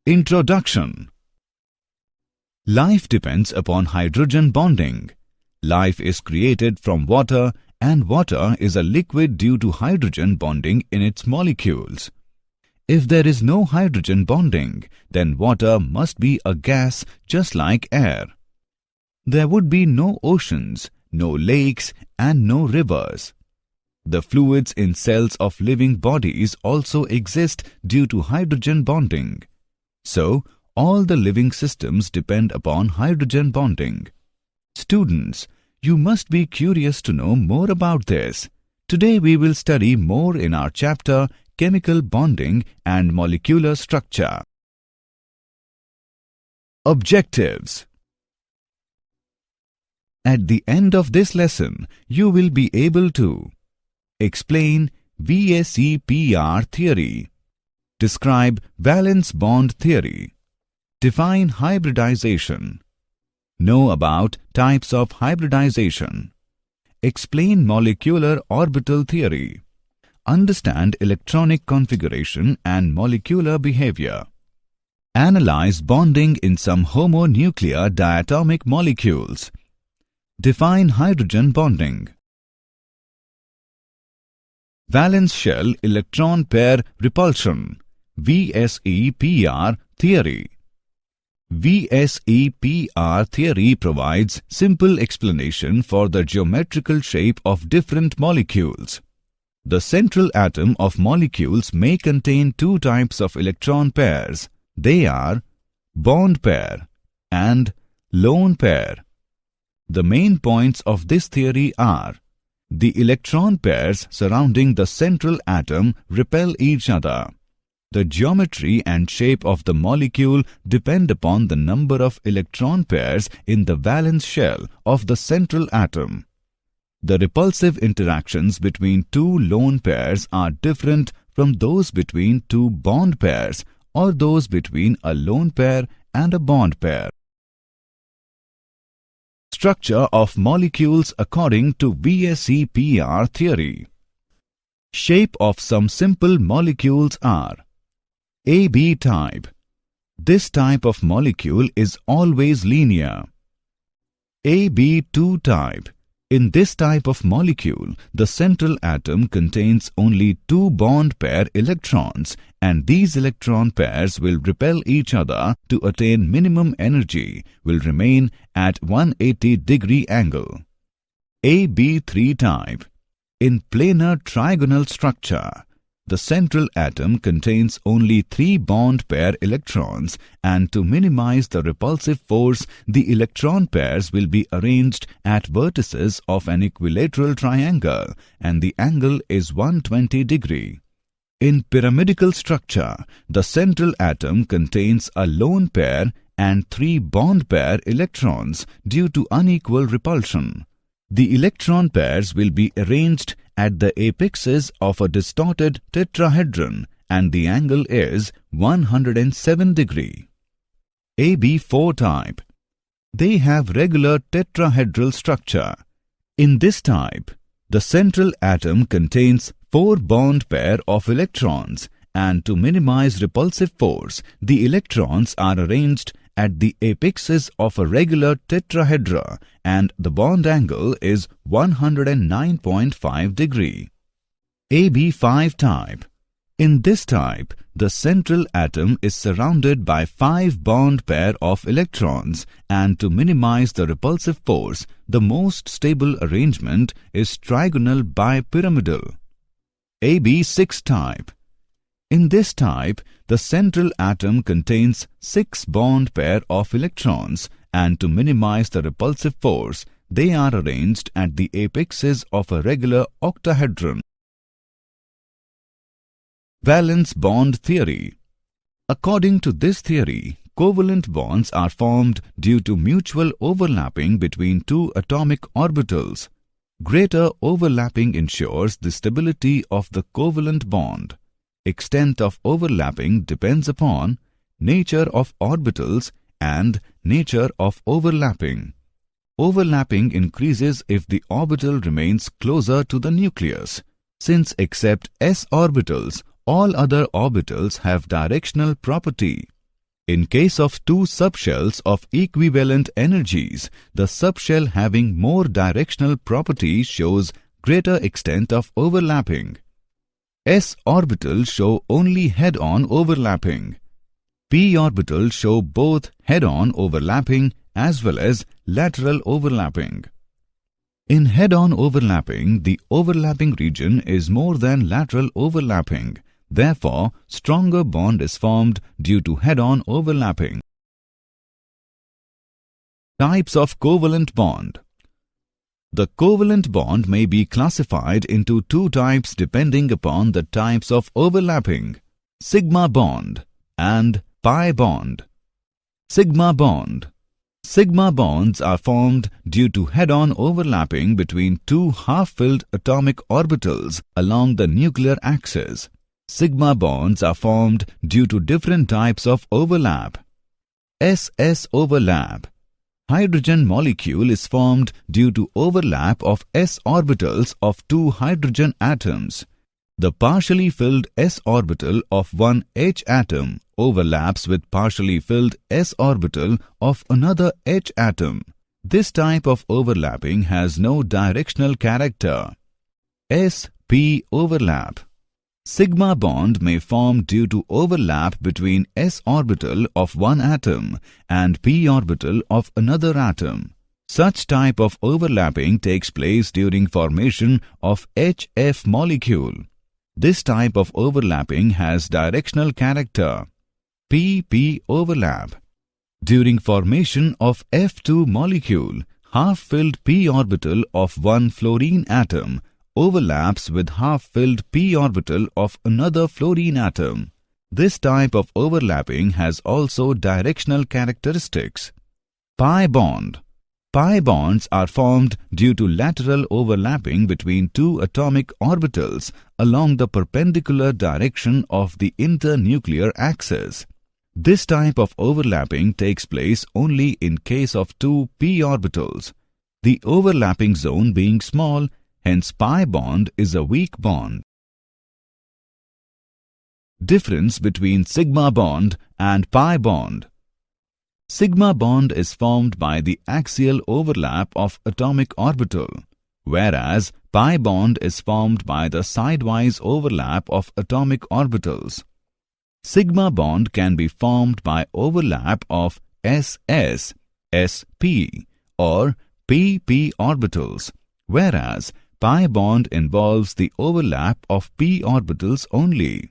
Introduction. Life depends upon hydrogen bonding. Life is created from water, and water is a liquid due to hydrogen bonding in its molecules. If there is no hydrogen bonding, then water must be a gas just like air. There would be no oceans, no lakes, and no rivers. The fluids in cells of living bodies also exist due to hydrogen bonding. So, all the living systems depend upon hydrogen bonding. Students, you must be curious to know more about this. Today we will study more in our chapter Chemical Bonding and Molecular Structure. Objectives. At the end of this lesson, you will be able to explain VBT theory, describe valence bond theory, define hybridization, know about types of hybridization, explain molecular orbital theory, understand electronic configuration and molecular behavior, analyze bonding in some homonuclear diatomic molecules, define hydrogen bonding. Valence shell electron pair repulsion, VBT theory. VBT theory provides simple explanation for the geometrical shape of different molecules. The central atom of molecules may contain two types of electron pairs. They are bond pair and lone pair. The main points of this theory are: the electron pairs surrounding the central atom repel each other. The geometry and shape of the molecule depend upon the number of electron pairs in the valence shell of the central atom. The repulsive interactions between two lone pairs are different from those between two bond pairs or those between a lone pair and a bond pair. Structure of molecules according to VBT theory. Shape of some simple molecules are AB type. This type of molecule is always linear. AB2 type. In this type of molecule, the central atom contains only two bond pair electrons, and these electron pairs will repel each other to attain minimum energy, will remain at 180-degree angle. AB3 type. In planar trigonal structure, the central atom contains only three bond pair electrons, and to minimize the repulsive force, the electron pairs will be arranged at vertices of an equilateral triangle, and the angle is 120 degree. In pyramidal structure, the central atom contains a lone pair and three bond pair electrons due to unequal repulsion. The electron pairs will be arranged at the apexes of a distorted tetrahedron, and the angle is 107 degree. AB4 type. They have regular tetrahedral structure. In this type, the central atom contains four bond pair of electrons, and to minimize repulsive force, the electrons are arranged at the apexes of a regular tetrahedra, and the bond angle is 109.5 degree. AB5 type. In this type, the central atom is surrounded by five bond pair of electrons, and to minimize the repulsive force, the most stable arrangement is trigonal bipyramidal. AB6 type. In this type, the central atom contains six bond pair of electrons, and to minimize the repulsive force, they are arranged at the apexes of a regular octahedron. Valence bond theory. According to this theory, covalent bonds are formed due to mutual overlapping between two atomic orbitals. Greater overlapping ensures the stability of the covalent bond. Extent of overlapping depends upon nature of orbitals and nature of overlapping. Overlapping increases if the orbital remains closer to the nucleus. Since except s orbitals, all other orbitals have directional property. In case of two subshells of equivalent energies, the subshell having more directional properties shows greater extent of overlapping. S orbitals show only head-on overlapping. P orbitals show both head-on overlapping as well as lateral overlapping. In head-on overlapping, the overlapping region is more than lateral overlapping. Therefore, stronger bond is formed due to head-on overlapping. Types of covalent bond. The covalent bond may be classified into two types depending upon the types of overlapping: sigma bond and pi bond. Sigma bond. Sigma bonds are formed due to head-on overlapping between two half-filled atomic orbitals along the nuclear axis. Sigma bonds are formed due to different types of overlap. S-S overlap. Hydrogen molecule is formed due to overlap of s orbitals of two hydrogen atoms. The partially filled s orbital of one H atom overlaps with partially filled s orbital of another H atom. This type of overlapping has no directional character. S-P overlap. Sigma bond may form due to overlap between s orbital of one atom and p orbital of another atom. Such type of overlapping takes place during formation of HF molecule. This type of overlapping has directional character. P-P overlap. During formation of F2 molecule, half-filled p orbital of one fluorine atom overlaps with half-filled p orbital of another fluorine atom. This type of overlapping has also directional characteristics. Pi bond. Pi bonds are formed due to lateral overlapping between two atomic orbitals along the perpendicular direction of the internuclear axis. This type of overlapping takes place only in case of two p orbitals, the overlapping zone being small. Hence, pi bond is a weak bond. Difference between sigma bond and pi bond. Sigma bond is formed by the axial overlap of atomic orbital, whereas pi bond is formed by the sidewise overlap of atomic orbitals. Sigma bond can be formed by overlap of SS, SP or PP orbitals, whereas pi bond involves the overlap of p orbitals only.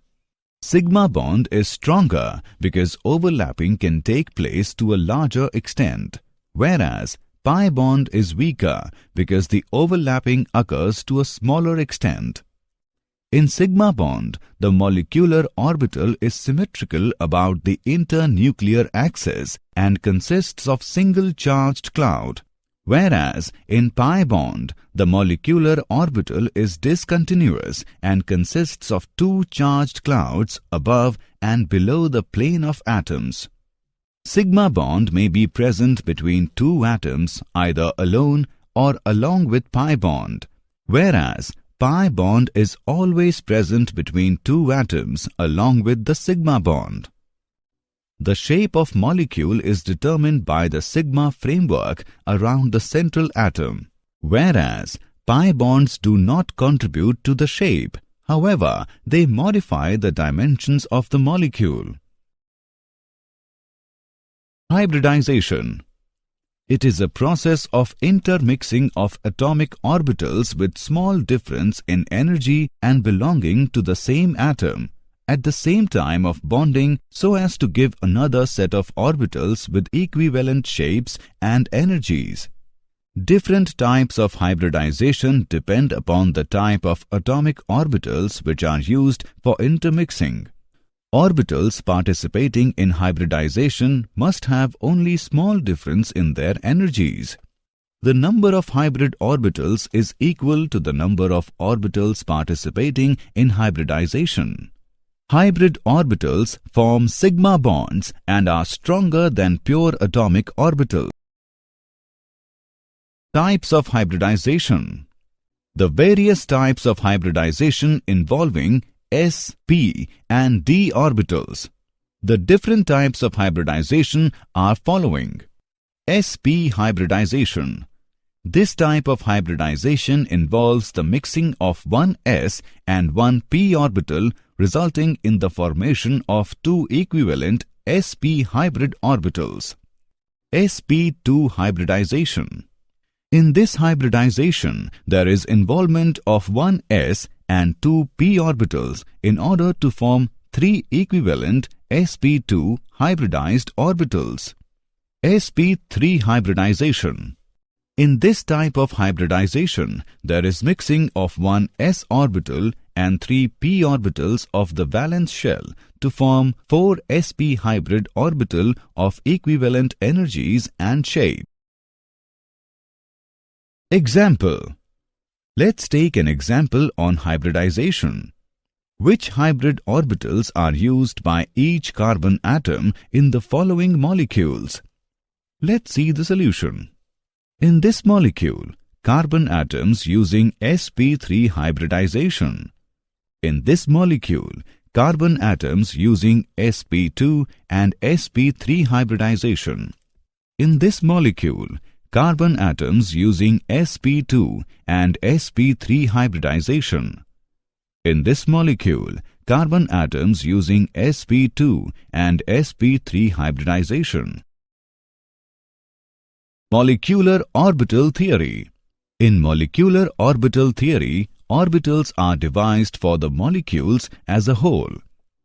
Sigma bond is stronger because overlapping can take place to a larger extent, whereas pi bond is weaker because the overlapping occurs to a smaller extent. In sigma bond, the molecular orbital is symmetrical about the internuclear axis and consists of single charged cloud, whereas in pi bond, the molecular orbital is discontinuous and consists of two charged clouds above and below the plane of atoms. Sigma bond may be present between two atoms either alone or along with pi bond, whereas pi bond is always present between two atoms along with the sigma bond. The shape of molecule is determined by the sigma framework around the central atom, whereas pi bonds do not contribute to the shape. However, they modify the dimensions of the molecule. Hybridization. It is a process of intermixing of atomic orbitals with small difference in energy and belonging to the same atom at the same time of bonding so as to give another set of orbitals with equivalent shapes and energies. Different types of hybridization depend upon the type of atomic orbitals which are used for intermixing. Orbitals participating in hybridization must have only small difference in their energies. The number of hybrid orbitals is equal to the number of orbitals participating in hybridization. Hybrid orbitals form sigma bonds and are stronger than pure atomic orbitals. Types of hybridization. The various types of hybridization involving s, p and d orbitals. The different types of hybridization are following. sp hybridization. This type of hybridization involves the mixing of one s and one p orbital, resulting in the formation of two equivalent sp hybrid orbitals. sp2 hybridization. In this hybridization, there is involvement of one s and two p orbitals in order to form three equivalent sp2 hybridized orbitals. sp3 hybridization. In this type of hybridization, there is mixing of one s orbital and three p orbitals of the valence shell to form four sp hybrid orbital of equivalent energies and shape. Example. Let's take an example on hybridization. Which hybrid orbitals are used by each carbon atom in the following molecules? Let's see the solution. In this molecule, carbon atoms using sp3 hybridization. In this molecule, carbon atoms using sp2 and sp3 hybridization. In this molecule, carbon atoms using sp2 and sp3 hybridization. In this molecule, carbon atoms using sp2 and sp3 hybridization. Molecular orbital theory. In molecular orbital theory, orbitals are devised for the molecules as a whole.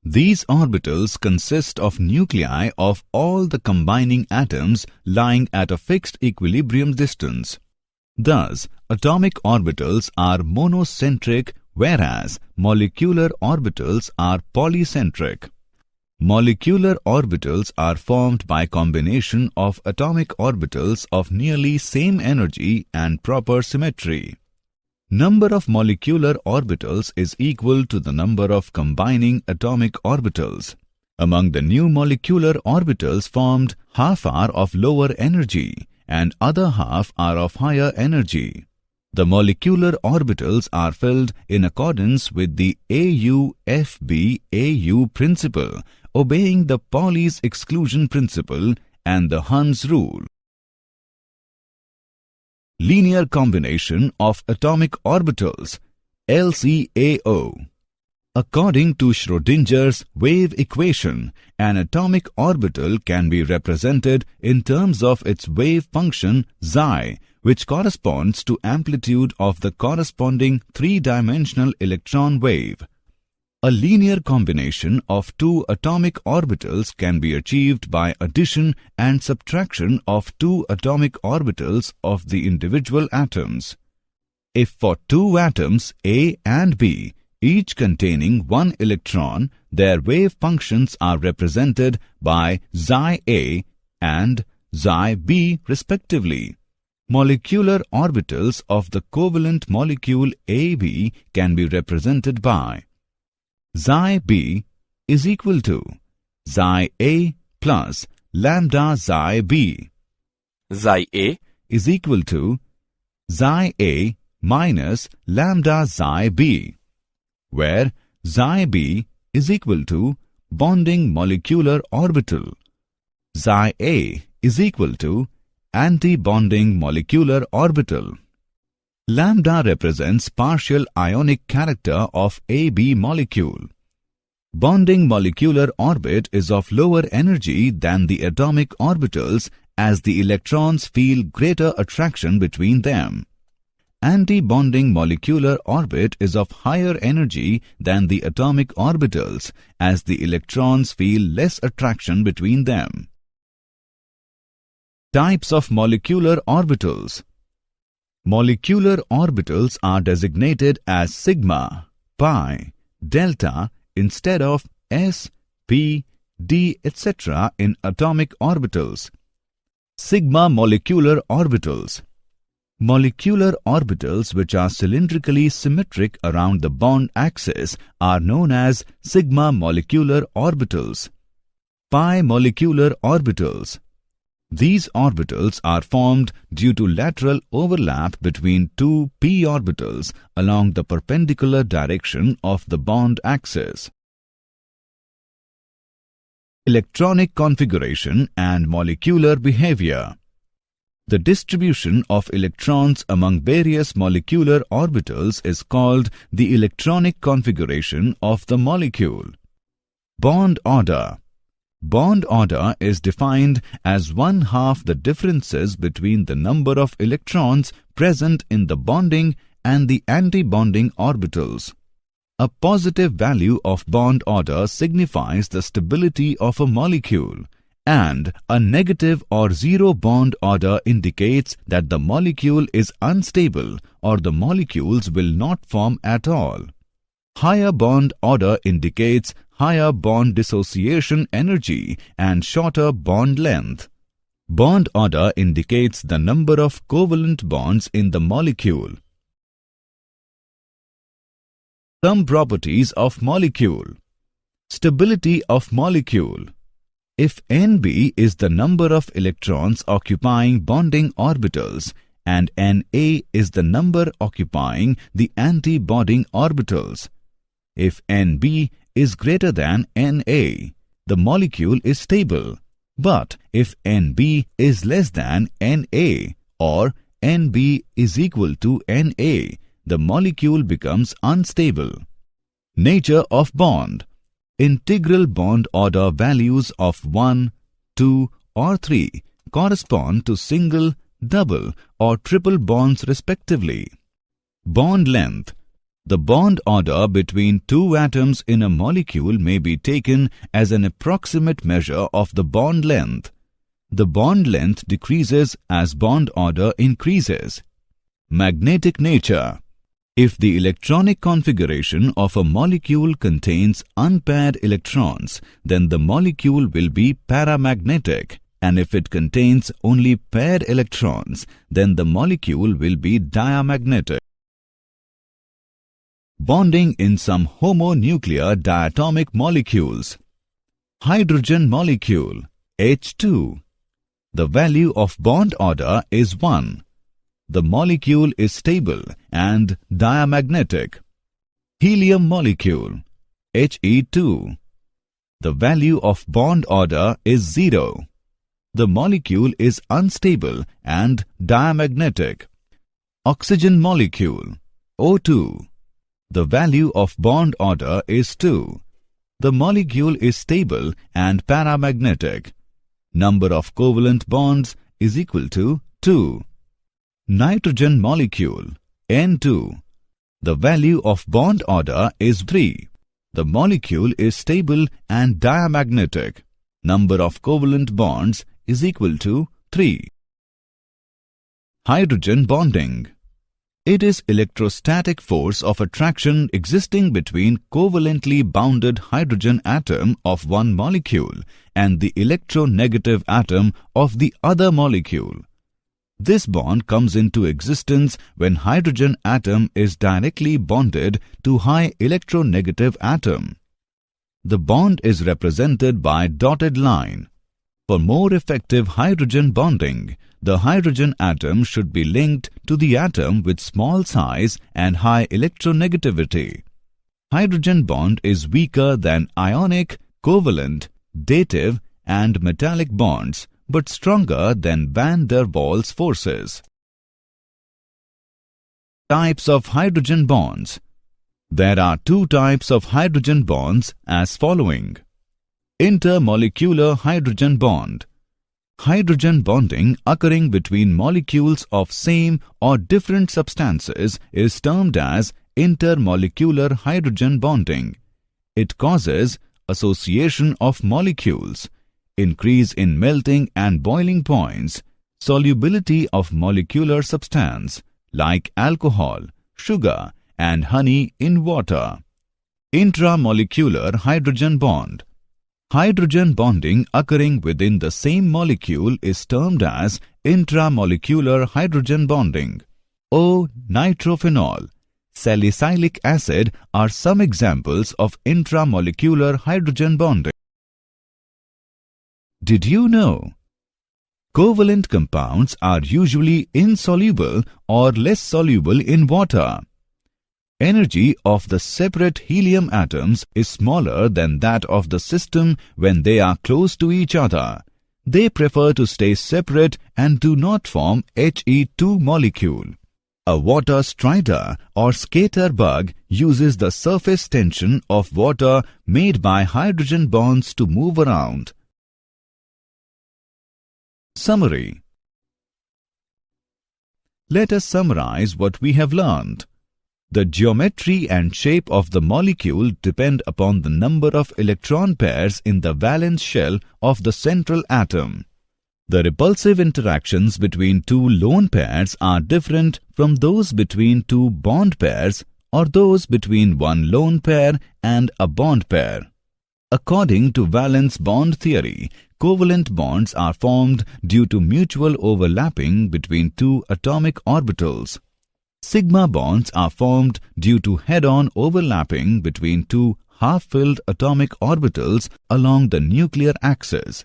These orbitals consist of nuclei of all the combining atoms lying at a fixed equilibrium distance. Thus, atomic orbitals are monocentric, whereas molecular orbitals are polycentric. Molecular orbitals are formed by combination of atomic orbitals of nearly same energy and proper symmetry. Number of molecular orbitals is equal to the number of combining atomic orbitals. Among the new molecular orbitals formed, half are of lower energy and other half are of higher energy. The molecular orbitals are filled in accordance with the AU-FB-AU principle, obeying the Pauli's exclusion principle and the Hund's rule. Linear combination of atomic orbitals, LCAO. According to Schrödinger's wave equation, an atomic orbital can be represented in terms of its wave function psi, which corresponds to amplitude of the corresponding three-dimensional electron wave. A linear combination of two atomic orbitals can be achieved by addition and subtraction of two atomic orbitals of the individual atoms. If for two atoms A and B, each containing one electron, their wave functions are represented by psi A and psi B respectively. Molecular orbitals of the covalent molecule AB can be represented by psi B is equal to psi A plus lambda psi B. Psi A is equal to psi A minus lambda psi B, where psi B is equal to bonding molecular orbital. Psi A is equal to anti-bonding molecular orbital. Lambda represents partial ionic character of AB molecule. Bonding molecular orbit is of lower energy than the atomic orbitals as the electrons feel greater attraction between them. Anti-bonding molecular orbit is of higher energy than the atomic orbitals as the electrons feel less attraction between them. Types of molecular orbitals. Molecular orbitals are designated as sigma, pi, delta instead of s, p, d, etc. in atomic orbitals. Sigma molecular orbitals. Molecular orbitals which are cylindrically symmetric around the bond axis are known as sigma molecular orbitals. Pi molecular orbitals. These orbitals are formed due to lateral overlap between two p orbitals along the perpendicular direction of the bond axis. Electronic configuration and molecular behavior. The distribution of electrons among various molecular orbitals is called the electronic configuration of the molecule. Bond order. Bond order is defined as 1/2 the differences between the number of electrons present in the bonding and the anti-bonding orbitals. A positive value of bond order signifies the stability of a molecule, and a negative or zero bond order indicates that the molecule is unstable or the molecules will not form at all. Higher bond order indicates higher bond dissociation energy and shorter bond length. Bond order indicates the number of covalent bonds in the molecule. Some properties of molecule. Stability of molecule. If Nb is the number of electrons occupying bonding orbitals and Na is the number occupying the anti-bonding orbitals, if Nb is greater than Na, the molecule is stable. But if Nb is less than Na or Nb is equal to Na, the molecule becomes unstable. Nature of bond. Integral bond order values of 1, 2 or 3 correspond to single, double or triple bonds respectively. Bond length. The bond order between two atoms in a molecule may be taken as an approximate measure of the bond length. The bond length decreases as bond order increases. Magnetic nature. If the electronic configuration of a molecule contains unpaired electrons, then the molecule will be paramagnetic, and if it contains only paired electrons, then the molecule will be diamagnetic. Bonding in some homonuclear diatomic molecules. Hydrogen molecule H2. The value of bond order is 1. The molecule is stable and diamagnetic. Helium molecule He2. The value of bond order is 0. The molecule is unstable and diamagnetic. Oxygen molecule O2. The value of bond order is 2. The molecule is stable and paramagnetic. Number of covalent bonds is equal to 2. Nitrogen molecule N2. The value of bond order is 3. The molecule is stable and diamagnetic. Number of covalent bonds is equal to 3. Hydrogen bonding. It is electrostatic force of attraction existing between covalently bounded hydrogen atom of one molecule and the electronegative atom of the other molecule. This bond comes into existence when hydrogen atom is directly bonded to high electronegative atom. The bond is represented by dotted line. For more effective hydrogen bonding, the hydrogen atom should be linked to the atom with small size and high electronegativity. Hydrogen bond is weaker than ionic, covalent, dative and metallic bonds, but stronger than van der Waals forces. Types of hydrogen bonds. There are two types of hydrogen bonds as following. Intermolecular hydrogen bond. Hydrogen bonding occurring between molecules of same or different substances is termed as intermolecular hydrogen bonding. It causes association of molecules, increase in melting and boiling points, solubility of molecular substance like alcohol, sugar and honey in water. Intramolecular hydrogen bond. Hydrogen bonding occurring within the same molecule is termed as intramolecular hydrogen bonding. O-nitrophenol, salicylic acid are some examples of intramolecular hydrogen bonding. Did you know? Covalent compounds are usually insoluble or less soluble in water. Energy of the separate helium atoms is smaller than that of the system when they are close to each other. They prefer to stay separate and do not form He2 molecule. A water strider or skater bug uses the surface tension of water made by hydrogen bonds to move around. Summary. Let us summarize what we have learned. The geometry and shape of the molecule depend upon the number of electron pairs in the valence shell of the central atom. The repulsive interactions between two lone pairs are different from those between two bond pairs or those between one lone pair and a bond pair. According to valence bond theory, covalent bonds are formed due to mutual overlapping between two atomic orbitals. Sigma bonds are formed due to head-on overlapping between two half-filled atomic orbitals along the nuclear axis.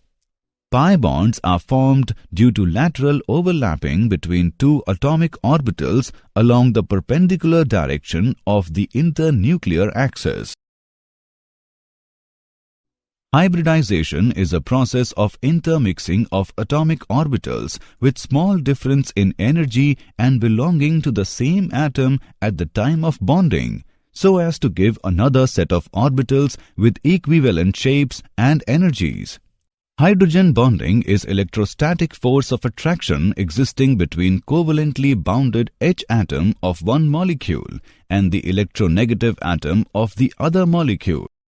Pi bonds are formed due to lateral overlapping between two atomic orbitals along the perpendicular direction of the internuclear axis. Hybridization is a process of intermixing of atomic orbitals with small difference in energy and belonging to the same atom at the time of bonding, so as to give another set of orbitals with equivalent shapes and energies. Hydrogen bonding is electrostatic force of attraction existing between covalently bounded H atom of one molecule and the electronegative atom of the other molecule.